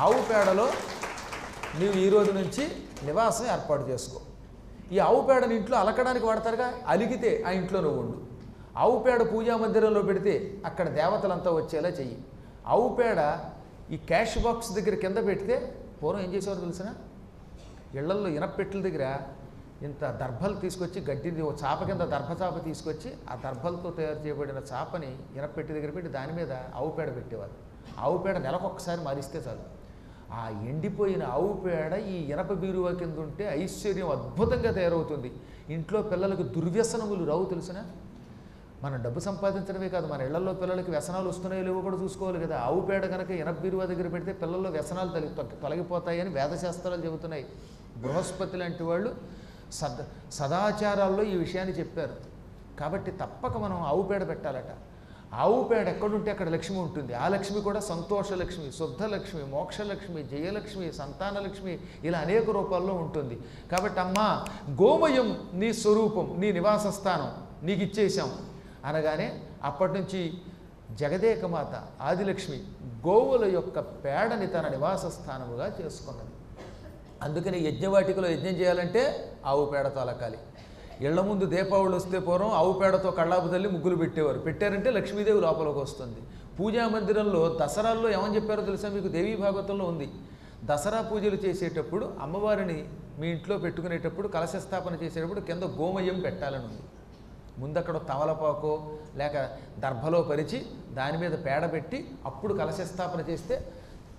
ఆవు పేడలో నీవు ఈ రోజు నుంచి నివాసం ఏర్పాటు చేసుకో. ఈ ఆవు పేడని ఇంట్లో అలకడానికి వాడతారుగా, అలిగితే ఆ ఇంట్లో నువ్వు ఉండు. ఆవు పేడ పూజా మందిరంలో పెడితే అక్కడ దేవతలంతా వచ్చేలా చెయ్యి. ఆవు పేడ ఈ క్యాష్ బాక్స్ దగ్గర కింద పెడితే, పూర్వం ఏం చేసేవారు తెలిసిన, ఇళ్లల్లో ఇనపెట్టెల దగ్గర ఇంత దర్భలు తీసుకొచ్చి గడ్డి చాప కింద దర్భచాప తీసుకొచ్చి ఆ దర్భలతో తయారు చేయబడిన చాపని ఇనపెట్టి దగ్గర పెట్టి దాని మీద ఆవు పేడ పెట్టేవారు. ఆవు పేడ నెలకొకసారి మారిస్తే చాలు. ఆ ఎండిపోయిన ఆవు పేడ ఈ ఇనప బీరువా కింద ఉంటే ఐశ్వర్యం అద్భుతంగా తయారవుతుంది. ఇంట్లో పిల్లలకు దుర్వ్యసనములు రావు తెలిసిన. మనం డబ్బు సంపాదించడమే కాదు, మన ఇళ్లలో పిల్లలకి వ్యసనాలు వస్తున్నాయో లేవో కూడా చూసుకోవాలి కదా. ఆవు పేడ కనుక ఇనప బీరువా దగ్గర పెడితే పిల్లల్లో వ్యసనాలు తొలగిపోతాయని వేదశాస్త్రాలు చెబుతున్నాయి. బృహస్పతి లాంటి వాళ్ళు సదాచారాల్లో ఈ విషయాన్ని చెప్పారు. కాబట్టి తప్పక మనం ఆవు పేడ పెట్టాలట. ఆవు పేడ ఎక్కడుంటే అక్కడ లక్ష్మి ఉంటుంది. ఆ లక్ష్మి కూడా సంతోషలక్ష్మి, శుద్ధలక్ష్మి, మోక్షలక్ష్మి, జయలక్ష్మి, సంతానలక్ష్మి, ఇలా అనేక రూపాల్లో ఉంటుంది. కాబట్టి అమ్మా, గోమయం నీ స్వరూపం, నీ నివాస స్థానం నీకు ఇచ్చేసాం అనగానే అప్పటి నుంచి జగదేకమాత ఆదిలక్ష్మి గోవుల యొక్క పేడని తన నివాస స్థానముగా చేసుకున్నది. అందుకని యజ్ఞవాటికలో యజ్ఞం చేయాలంటే ఆవు పేడతో అలకాలి. ఇళ్ల ముందు దీపావళి వస్తే పూర్వం ఆవు పేడతో కళ్ళాపు తల్లి ముగ్గులు పెట్టేవారు. పెట్టారంటే లక్ష్మీదేవి లోపలికి వస్తుంది. పూజా మందిరంలో దసరాల్లో ఏమని చెప్పారో తెలుసా మీకు? దేవీ భాగవతంలో ఉంది. దసరా పూజలు చేసేటప్పుడు అమ్మవారిని మీ ఇంట్లో పెట్టుకునేటప్పుడు కలశస్థాపన చేసేటప్పుడు కింద గోమయం పెట్టాలని ఉంది. ముందు అక్కడ తమలపాకో లేక దర్భలో పరిచి దాని మీద పేడ పెట్టి అప్పుడు కలశస్థాపన చేస్తే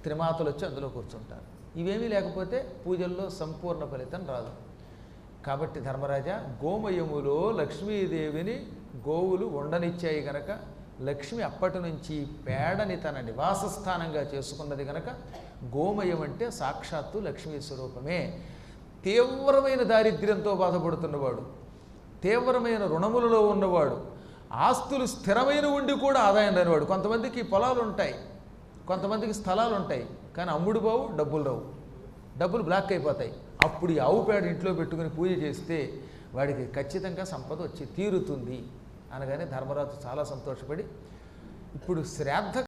త్రిమాతలు వచ్చి అందులో కూర్చుంటారు. ఇవేమీ లేకపోతే పూజల్లో సంపూర్ణ ఫలితం రాదు. కాబట్టి ధర్మరాజా, గోమయములో లక్ష్మీదేవిని గోవులు ఉండనిచ్చాయి గనక లక్ష్మి అప్పటి నుంచి పేడని తన నివాస స్థానంగా చేసుకున్నది గనక గోమయం అంటే సాక్షాత్తు లక్ష్మీ స్వరూపమే. తీవ్రమైన దారిద్ర్యంతో బాధపడుతున్నవాడు, తీవ్రమైన రుణములలో ఉన్నవాడు, ఆస్తులు స్థిరమైన ఉండి కూడా ఆదాయం రానివాడు. కొంతమందికి పొలాలు ఉంటాయి, కొంతమందికి స్థలాలు ఉంటాయి, కానీ అమ్ముడు బావు, డబ్బులు రావు, డబ్బులు బ్లాక్ అయిపోతాయి. అప్పుడు ఈ ఆవు పేడ ఇంట్లో పెట్టుకుని పూజ చేస్తే వాడికి ఖచ్చితంగా సంపద వచ్చి తీరుతుంది అనగానే ధర్మరాజు చాలా సంతోషపడి ఇప్పుడు శ్రాద్ధ